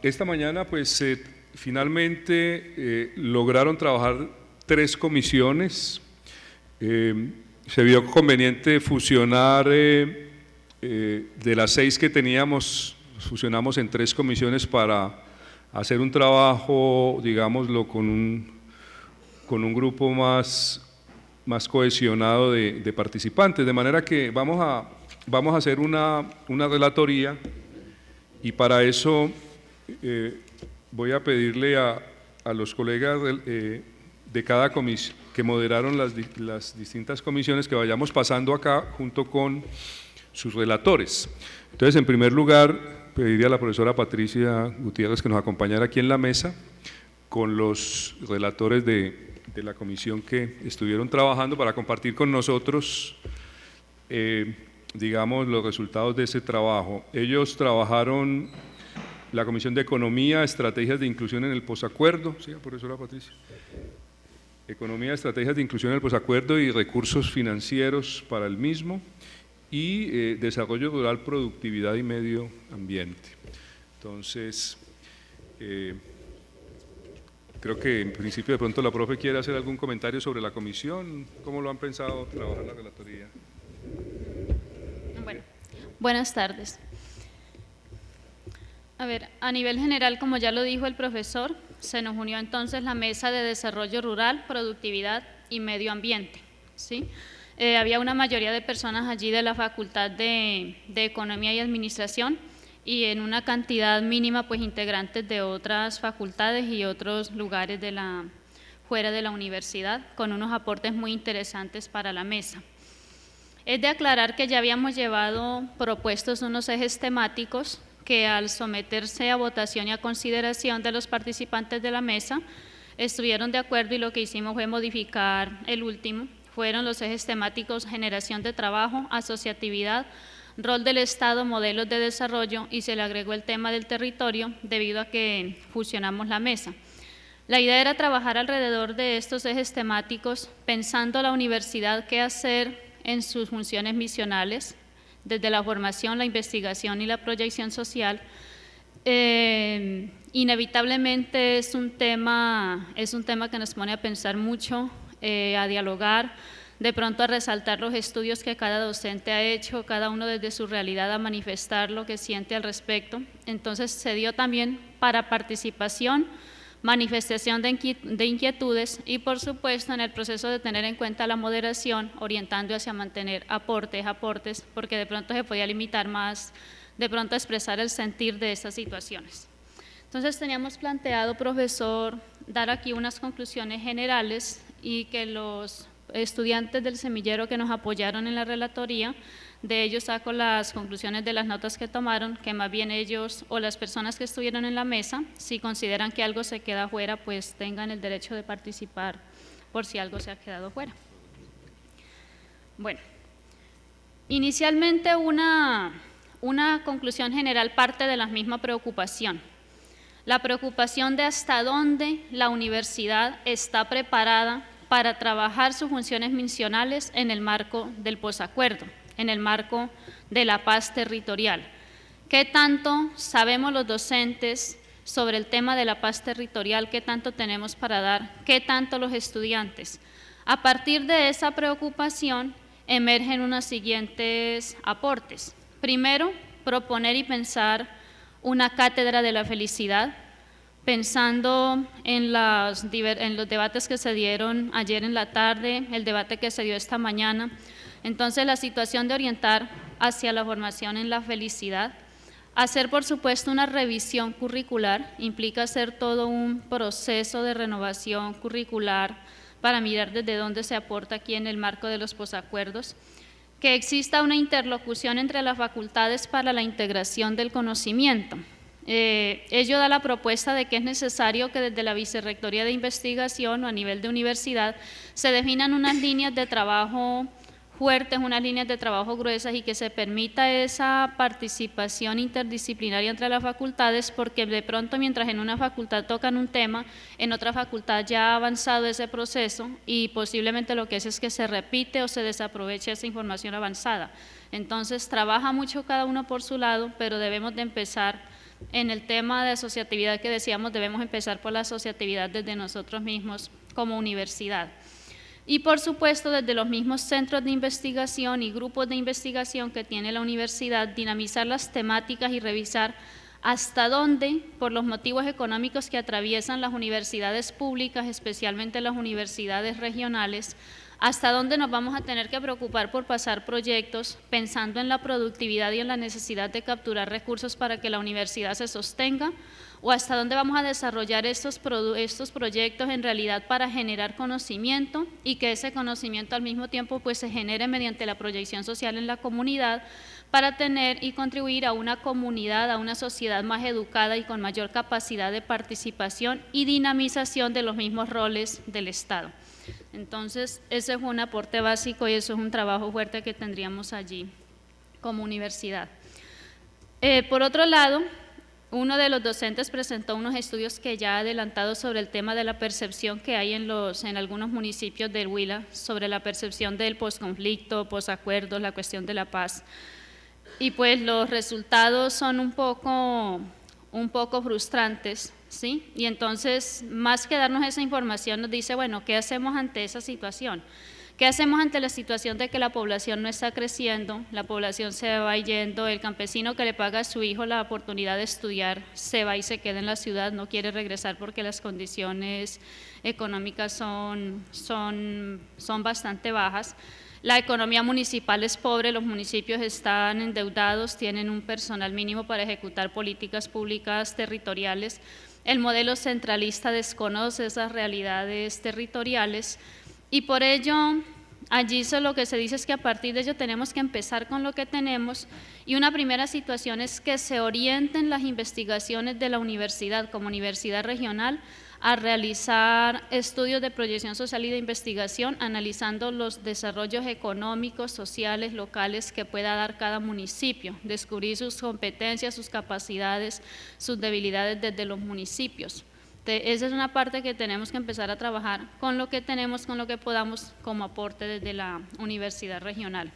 esta mañana pues finalmente lograron trabajar 3 comisiones. Se vio conveniente fusionar de las 6 que teníamos, fusionamos en 3 comisiones para hacer un trabajo, digámoslo, con un grupo más cohesionado de participantes, de manera que vamos a hacer una relatoría, y para eso voy a pedirle a los colegas de cada comisión que moderaron las distintas comisiones que vayamos pasando acá junto con sus relatores. Entonces, en primer lugar, pediría a la profesora Patricia Gutiérrez que nos acompañara aquí en la mesa con los relatores de la comisión que estuvieron trabajando para compartir con nosotros, digamos, los resultados de ese trabajo. Ellos trabajaron la Comisión de Economía, Estrategias de Inclusión en el Posacuerdo, ¿sí, profesora Patricia? Economía, Estrategias de Inclusión en el Posacuerdo y Recursos Financieros para el mismo, y Desarrollo Rural, Productividad y Medio Ambiente. Entonces, creo que en principio de pronto la profe quiere hacer algún comentario sobre la comisión. ¿Cómo lo han pensado trabajar la relatoría? Bueno, buenas tardes. A ver, a nivel general, como ya lo dijo el profesor, se nos unió entonces la Mesa de Desarrollo Rural, Productividad y Medio Ambiente, ¿sí? Había una mayoría de personas allí de la Facultad de Economía y Administración, y en una cantidad mínima pues integrantes de otras facultades y otros lugares fuera de la universidad, con unos aportes muy interesantes para la mesa. Es de aclarar que ya habíamos propuestos unos ejes temáticos que al someterse a votación y a consideración de los participantes de la mesa estuvieron de acuerdo, y lo que hicimos fue modificar el último. Fueron los ejes temáticos: generación de trabajo, asociatividad, rol del Estado, modelos de desarrollo, y se le agregó el tema del territorio debido a que fusionamos la mesa. La idea era trabajar alrededor de estos ejes temáticos, pensando la universidad qué hacer en sus funciones misionales, desde la formación, la investigación y la proyección social. Inevitablemente es un tema que nos pone a pensar mucho, a dialogar, de pronto a resaltar los estudios que cada docente ha hecho, cada uno desde su realidad a manifestar lo que siente al respecto. Entonces se dio también para participación, manifestación de inquietudes y por supuesto en el proceso de tener en cuenta la moderación, orientando hacia mantener aportes, porque de pronto se podía limitar más, de pronto a expresar el sentir de estas situaciones. Entonces teníamos planteado, profesor, dar aquí unas conclusiones generales, y que los estudiantes del semillero que nos apoyaron en la relatoría, de ellos saco las conclusiones de las notas que tomaron, que más bien ellos o las personas que estuvieron en la mesa, si consideran que algo se queda fuera, pues tengan el derecho de participar por si algo se ha quedado fuera. Bueno, inicialmente una conclusión general parte de la misma preocupación. La preocupación de hasta dónde la universidad está preparada para trabajar sus funciones misionales en el marco del posacuerdo, en el marco de la paz territorial. ¿Qué tanto sabemos los docentes sobre el tema de la paz territorial? ¿Qué tanto tenemos para dar? ¿Qué tanto los estudiantes? A partir de esa preocupación emergen unos siguientes aportes. Primero, proponer y pensar una cátedra de la felicidad, pensando en los debates que se dieron ayer en la tarde, el debate que se dio esta mañana. Entonces, la situación de orientar hacia la formación en la felicidad. Hacer, por supuesto, una revisión curricular, implica hacer todo un proceso de renovación curricular para mirar desde dónde se aporta aquí en el marco de los posacuerdos. Que exista una interlocución entre las facultades para la integración del conocimiento. Ello da la propuesta de que es necesario que desde la Vicerrectoría de Investigación o a nivel de universidad se definan unas líneas de trabajo fuertes, unas líneas de trabajo gruesas, y que se permita esa participación interdisciplinaria entre las facultades, porque de pronto mientras en una facultad tocan un tema, en otra facultad ya ha avanzado ese proceso y posiblemente lo que es que se repite o se desaprovecha esa información avanzada. Entonces trabaja mucho cada uno por su lado, pero debemos de empezar en el tema de asociatividad que decíamos, debemos empezar por la asociatividad desde nosotros mismos como universidad. Y por supuesto, desde los mismos centros de investigación y grupos de investigación que tiene la universidad, dinamizar las temáticas y revisar hasta dónde, por los motivos económicos que atraviesan las universidades públicas, especialmente las universidades regionales, hasta dónde nos vamos a tener que preocupar por pasar proyectos pensando en la productividad y en la necesidad de capturar recursos para que la universidad se sostenga, o hasta dónde vamos a desarrollar estos proyectos en realidad para generar conocimiento y que ese conocimiento al mismo tiempo pues se genere mediante la proyección social en la comunidad para tener y contribuir a una comunidad, a una sociedad más educada y con mayor capacidad de participación y dinamización de los mismos roles del Estado. Entonces, ese es un aporte básico y eso es un trabajo fuerte que tendríamos allí como universidad. Por otro lado, uno de los docentes presentó unos estudios que ya ha adelantado sobre el tema de la percepción que hay en algunos municipios del Huila, sobre la percepción del posconflicto, posacuerdos, la cuestión de la paz. Y pues los resultados son un poco frustrantes, ¿sí? Y entonces, más que darnos esa información, nos dice, bueno, ¿qué hacemos ante esa situación? ¿Qué hacemos ante la situación de que la población no está creciendo, la población se va yendo, el campesino que le paga a su hijo la oportunidad de estudiar se va y se queda en la ciudad, no quiere regresar porque las condiciones económicas son bastante bajas? La economía municipal es pobre, los municipios están endeudados, tienen un personal mínimo para ejecutar políticas públicas territoriales. El modelo centralista desconoce esas realidades territoriales y por ello allí lo que se dice es que a partir de ello tenemos que empezar con lo que tenemos y una primera situación es que se orienten las investigaciones de la universidad como universidad regional a realizar estudios de proyección social y de investigación, analizando los desarrollos económicos, sociales, locales que pueda dar cada municipio, descubrir sus competencias, sus capacidades, sus debilidades desde los municipios. Esa es una parte que tenemos que empezar a trabajar con lo que tenemos, con lo que podamos como aporte desde la universidad regional.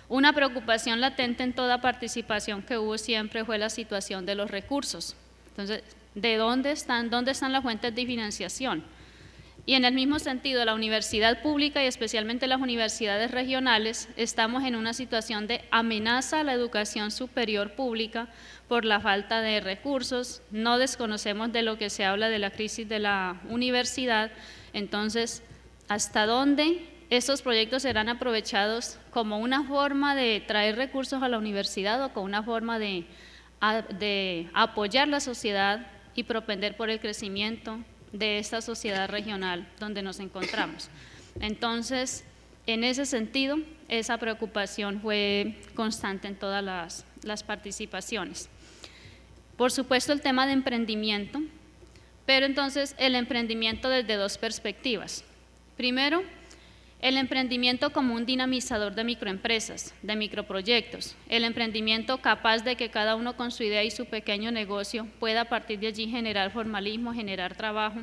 Una preocupación latente en toda participación que hubo siempre fue la situación de los recursos. Entonces, ¿de dónde están las fuentes de financiación? Y en el mismo sentido, la universidad pública y especialmente las universidades regionales estamos en una situación de amenaza a la educación superior pública por la falta de recursos, no desconocemos de lo que se habla de la crisis de la universidad, entonces, ¿hasta dónde estos proyectos serán aprovechados como una forma de traer recursos a la universidad o como una forma de apoyar la sociedad y propender por el crecimiento de esta sociedad regional donde nos encontramos? Entonces, en ese sentido, esa preocupación fue constante en todas las participaciones. Por supuesto, el tema de emprendimiento, pero entonces el emprendimiento desde dos perspectivas. Primero, el emprendimiento como un dinamizador de microempresas, de microproyectos, el emprendimiento capaz de que cada uno con su idea y su pequeño negocio pueda a partir de allí generar formalismo, generar trabajo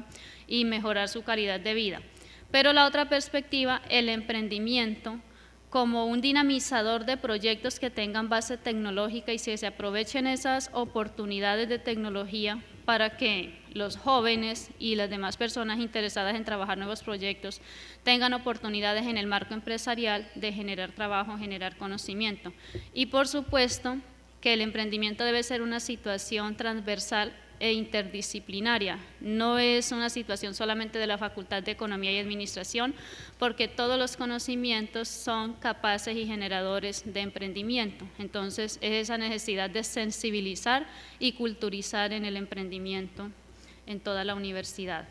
y mejorar su calidad de vida. Pero la otra perspectiva, el emprendimiento como un dinamizador de proyectos que tengan base tecnológica y se aprovechen esas oportunidades de tecnología para que los jóvenes y las demás personas interesadas en trabajar nuevos proyectos tengan oportunidades en el marco empresarial de generar trabajo, generar conocimiento. Y por supuesto que el emprendimiento debe ser una situación transversal e interdisciplinaria, no es una situación solamente de la Facultad de Economía y Administración, porque todos los conocimientos son capaces y generadores de emprendimiento. Entonces, es esa necesidad de sensibilizar y culturizar en el emprendimiento en toda la universidad.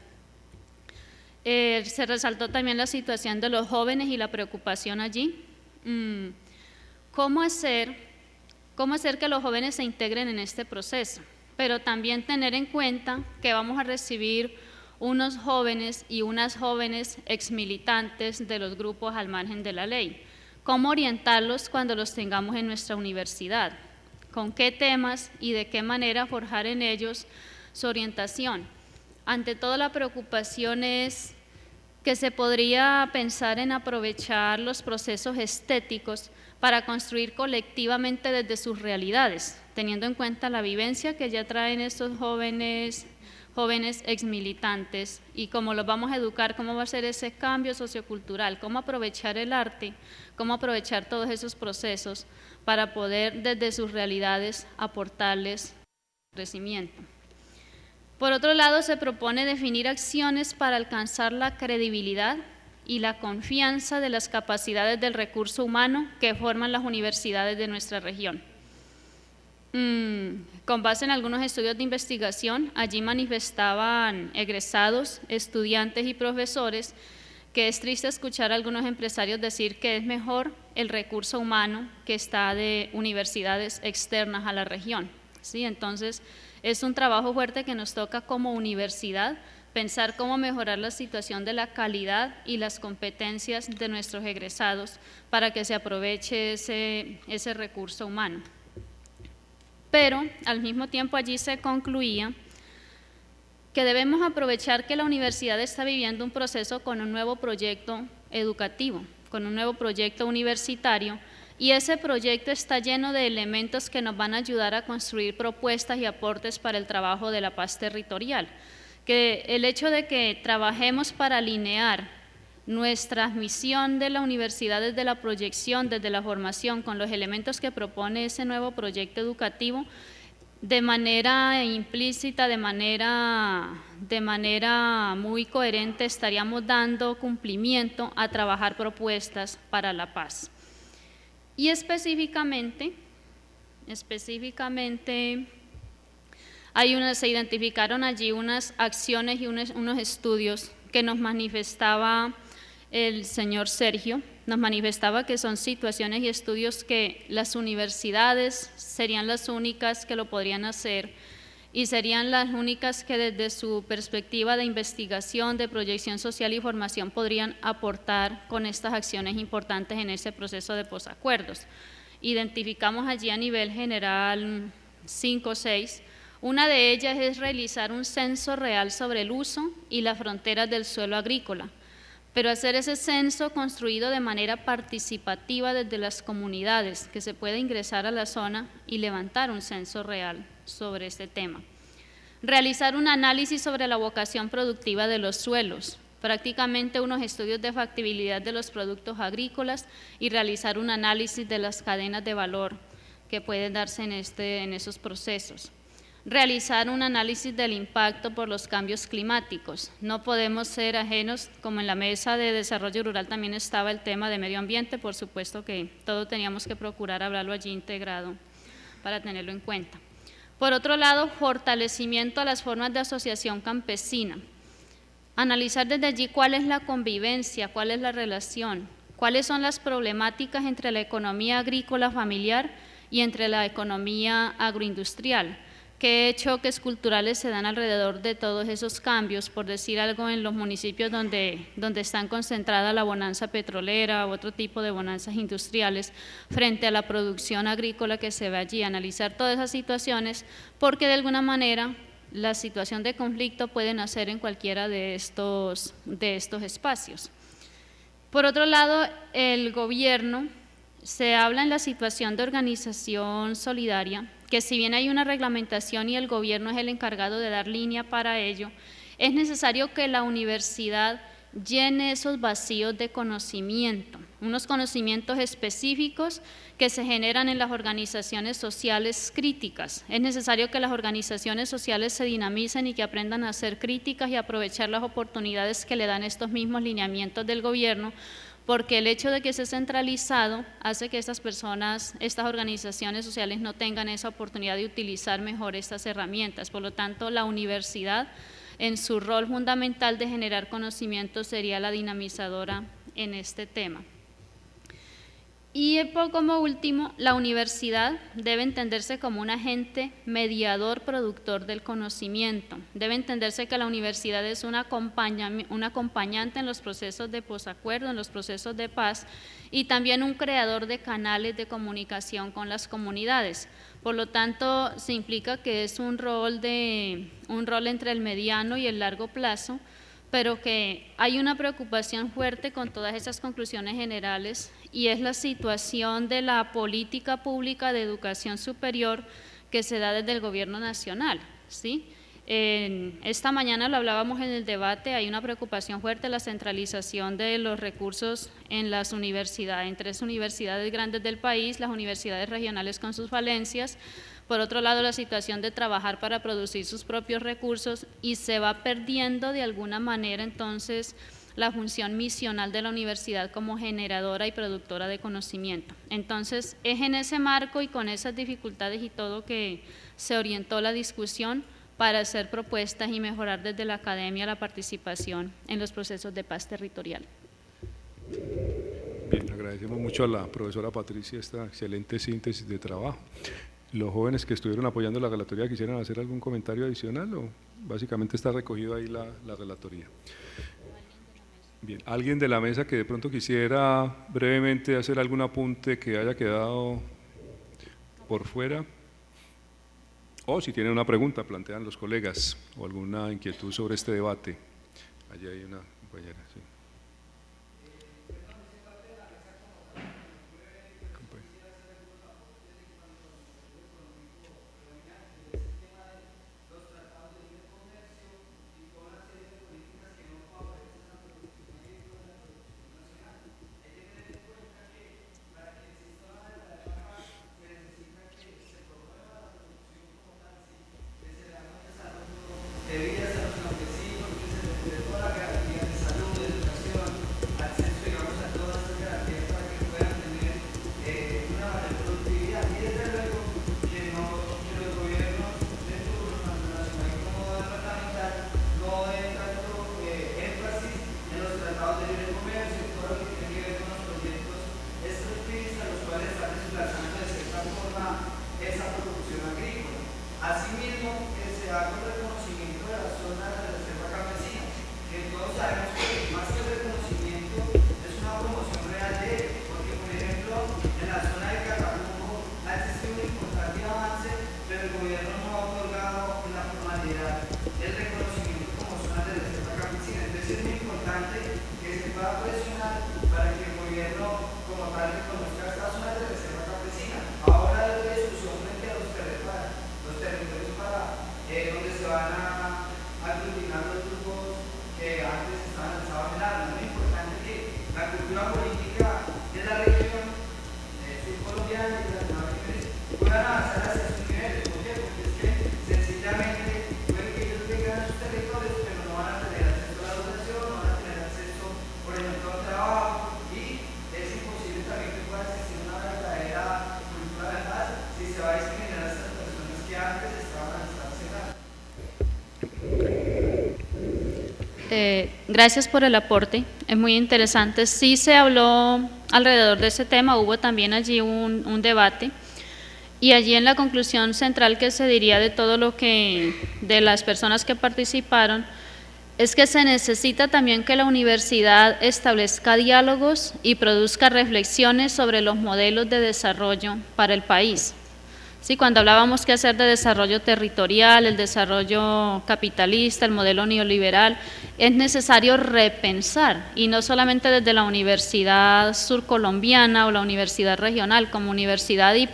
Se resaltó también la situación de los jóvenes y la preocupación allí. ¿Cómo hacer que los jóvenes se integren en este proceso? Pero también tener en cuenta que vamos a recibir unos jóvenes y unas jóvenes exmilitantes de los grupos al margen de la ley. ¿Cómo orientarlos cuando los tengamos en nuestra universidad? ¿Con qué temas y de qué manera forjar en ellos su orientación? Ante todo, la preocupación es que se podría pensar en aprovechar los procesos estéticos para construir colectivamente desde sus realidades, teniendo en cuenta la vivencia que ya traen estos jóvenes exmilitantes y cómo los vamos a educar, cómo va a ser ese cambio sociocultural, cómo aprovechar el arte, cómo aprovechar todos esos procesos para poder desde sus realidades aportarles crecimiento. Por otro lado, se propone definir acciones para alcanzar la credibilidad y la confianza de las capacidades del recurso humano que forman las universidades de nuestra región. Con base en algunos estudios de investigación, allí manifestaban egresados, estudiantes y profesores que es triste escuchar a algunos empresarios decir que es mejor el recurso humano que está de universidades externas a la región, ¿sí? Entonces, es un trabajo fuerte que nos toca como universidad pensar cómo mejorar la situación de la calidad y las competencias de nuestros egresados para que se aproveche ese recurso humano. Pero al mismo tiempo allí se concluía que debemos aprovechar que la universidad está viviendo un proceso con un nuevo proyecto educativo, con un nuevo proyecto universitario, y ese proyecto está lleno de elementos que nos van a ayudar a construir propuestas y aportes para el trabajo de la paz territorial. Que el hecho de que trabajemos para alinear nuestra misión de la universidad desde la proyección, desde la formación, con los elementos que propone ese nuevo proyecto educativo, de manera implícita, de manera muy coherente, estaríamos dando cumplimiento a trabajar propuestas para la paz. Y específicamente se identificaron allí unas acciones y unos estudios que nos manifestaba el señor Sergio, nos manifestaba que son situaciones y estudios que las universidades serían las únicas que lo podrían hacer y serían las únicas que desde su perspectiva de investigación, de proyección social y formación podrían aportar con estas acciones importantes en ese proceso de posacuerdos. Identificamos allí a nivel general 5 o 6. Una de ellas es realizar un censo real sobre el uso y las fronteras del suelo agrícola, pero hacer ese censo construido de manera participativa desde las comunidades, que se pueda ingresar a la zona y levantar un censo real sobre este tema. Realizar un análisis sobre la vocación productiva de los suelos, prácticamente unos estudios de factibilidad de los productos agrícolas y realizar un análisis de las cadenas de valor que pueden darse en esos procesos. Realizar un análisis del impacto por los cambios climáticos. No podemos ser ajenos, como en la mesa de desarrollo rural también estaba el tema de medio ambiente, por supuesto que todo teníamos que procurar hablarlo allí integrado para tenerlo en cuenta. Por otro lado, fortalecimiento a las formas de asociación campesina. Analizar desde allí cuál es la convivencia, cuál es la relación, cuáles son las problemáticas entre la economía agrícola familiar y entre la economía agroindustrial. ¿Qué choques culturales se dan alrededor de todos esos cambios? Por decir algo, en los municipios donde están concentrada la bonanza petrolera u otro tipo de bonanzas industriales frente a la producción agrícola que se ve allí, analizar todas esas situaciones, porque de alguna manera la situación de conflicto puede nacer en cualquiera de estos espacios. Por otro lado, el gobierno, se habla en la situación de organización solidaria, que si bien hay una reglamentación y el gobierno es el encargado de dar línea para ello, es necesario que la universidad llene esos vacíos de conocimiento, unos conocimientos específicos que se generan en las organizaciones sociales críticas. Es necesario que las organizaciones sociales se dinamicen y que aprendan a ser críticas y aprovechar las oportunidades que le dan estos mismos lineamientos del gobierno, porque el hecho de que esté centralizado hace que estas personas, estas organizaciones sociales no tengan esa oportunidad de utilizar mejor estas herramientas. Por lo tanto, la universidad, en su rol fundamental de generar conocimiento, sería la dinamizadora en este tema. Y como último, la universidad debe entenderse como un agente mediador, productor del conocimiento. Debe entenderse que la universidad es un acompañante en los procesos de posacuerdo, en los procesos de paz, y también un creador de canales de comunicación con las comunidades. Por lo tanto, se implica que es un rol entre el mediano y el largo plazo, pero que hay una preocupación fuerte con todas esas conclusiones generales, y es la situación de la política pública de educación superior que se da desde el gobierno nacional, ¿sí? Esta mañana lo hablábamos en el debate, hay una preocupación fuerte, la centralización de los recursos en las universidades, en 3 universidades grandes del país, las universidades regionales con sus falencias. Por otro lado, la situación de trabajar para producir sus propios recursos, y se va perdiendo de alguna manera entonces la función misional de la universidad como generadora y productora de conocimiento. Entonces, es en ese marco y con esas dificultades y todo que se orientó la discusión para hacer propuestas y mejorar desde la academia la participación en los procesos de paz territorial. Bien, agradecemos mucho a la profesora Patricia esta excelente síntesis de trabajo. ¿Los jóvenes que estuvieron apoyando la relatoría quisieran hacer algún comentario adicional o básicamente está recogido ahí la relatoría? Bien, ¿alguien de la mesa que de pronto quisiera brevemente hacer algún apunte que haya quedado por fuera? O si tienen una pregunta, plantean los colegas o alguna inquietud sobre este debate. Allí hay una compañera, sí. Gracias por el aporte, es muy interesante. Sí se habló alrededor de ese tema, hubo también allí un debate, y allí en la conclusión central que se diría de todo lo que, de las personas que participaron, es que se necesita también que la universidad establezca diálogos y produzca reflexiones sobre los modelos de desarrollo para el país. Sí, cuando hablábamos qué hacer de desarrollo territorial, el desarrollo capitalista, el modelo neoliberal, es necesario repensar, y no solamente desde la Universidad Surcolombiana o la Universidad Regional, como universidad y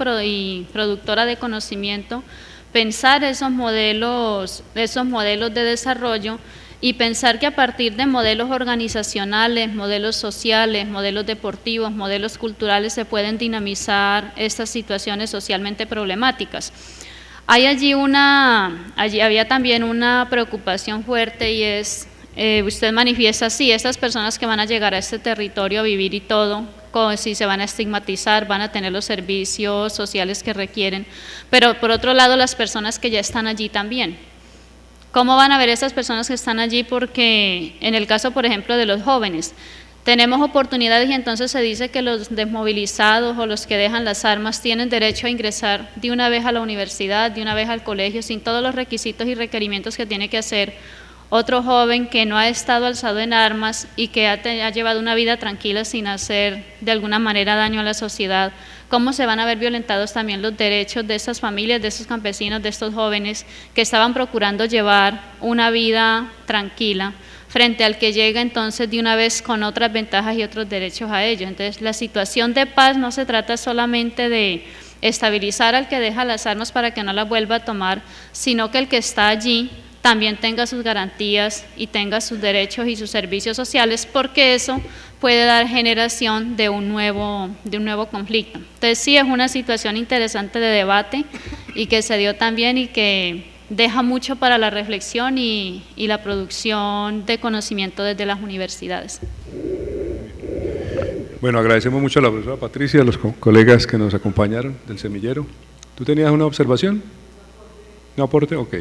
productora de conocimiento, pensar esos modelos de desarrollo y pensar que a partir de modelos organizacionales, modelos sociales, modelos deportivos, modelos culturales se pueden dinamizar estas situaciones socialmente problemáticas. Allí había también una preocupación fuerte, y es, usted manifiesta, sí, estas personas que van a llegar a este territorio a vivir y todo, si se van a estigmatizar, van a tener los servicios sociales que requieren, pero por otro lado las personas que ya están allí también. ¿Cómo van a ver esas personas que están allí? Porque en el caso, por ejemplo, de los jóvenes, tenemos oportunidades y entonces se dice que los desmovilizados o los que dejan las armas tienen derecho a ingresar de una vez a la universidad, de una vez al colegio, sin todos los requisitos y requerimientos que tiene que hacer otro joven que no ha estado alzado en armas y que ha llevado una vida tranquila sin hacer de alguna manera daño a la sociedad. ¿Cómo se van a ver violentados también los derechos de estas familias, de estos campesinos, de estos jóvenes que estaban procurando llevar una vida tranquila, frente al que llega entonces de una vez con otras ventajas y otros derechos a ellos? Entonces, la situación de paz no se trata solamente de estabilizar al que deja las armas para que no las vuelva a tomar, sino que el que está allí también tenga sus garantías y tenga sus derechos y sus servicios sociales, porque eso puede dar generación de un nuevo conflicto. Entonces sí es una situación interesante de debate y que se dio también y que deja mucho para la reflexión y la producción de conocimiento desde las universidades. Bueno, agradecemos mucho a la profesora Patricia y a los colegas que nos acompañaron del semillero. ¿Tú tenías una observación? ¿Un aporte? Ok.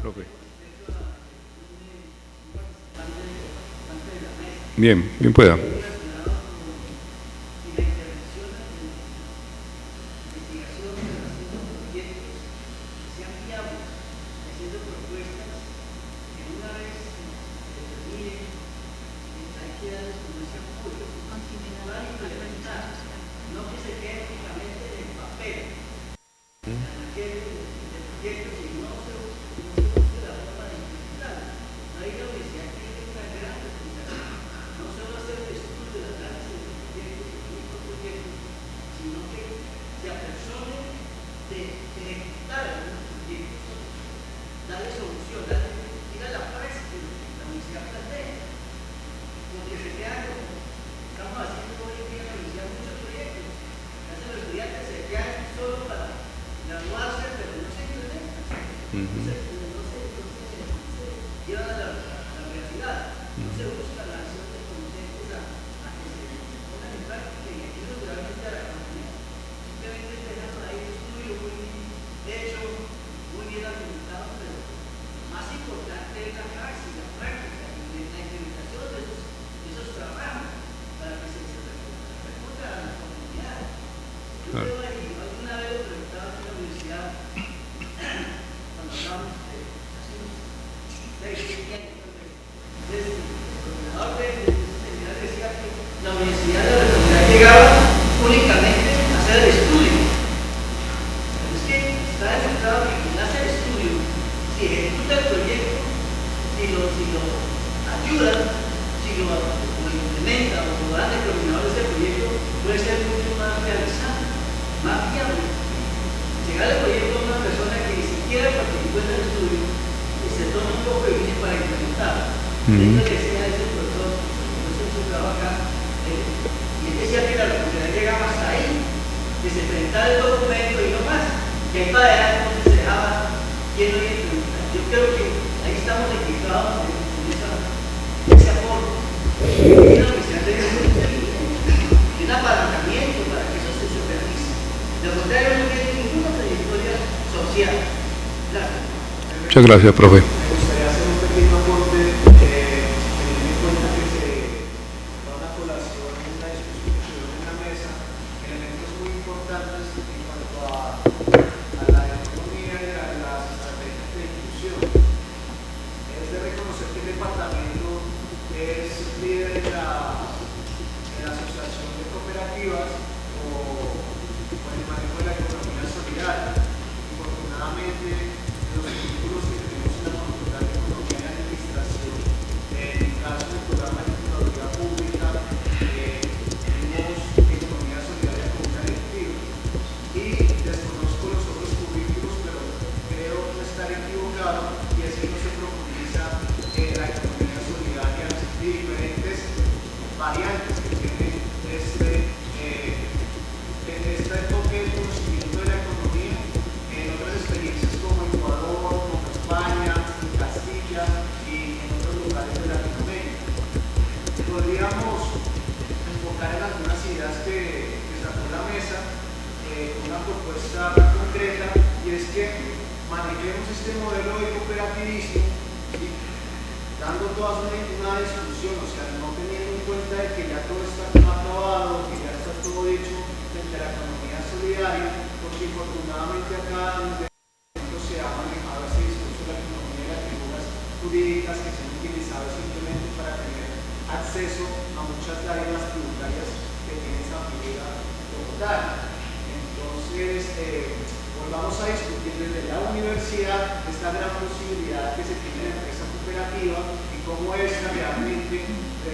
Profe. Bien, bien pueda. Muchas gracias, profe.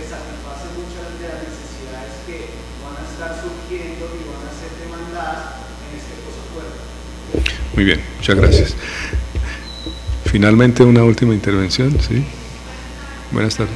Satisface muchas de las necesidades que van a estar surgiendo y van a ser demandadas Muy bien, muchas gracias. Finalmente, una última intervención, ¿sí? Buenas tardes.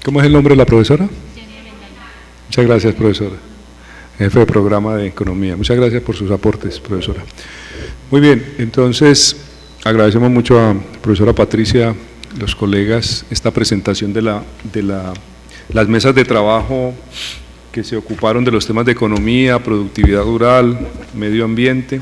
¿Cómo es el nombre de la profesora? Muchas gracias, profesora. Jefe de programa de Economía. Muchas gracias por sus aportes, profesora. Muy bien, entonces agradecemos mucho a la profesora Patricia, los colegas, esta presentación de las mesas de trabajo que se ocuparon de los temas de economía, productividad rural, medio ambiente.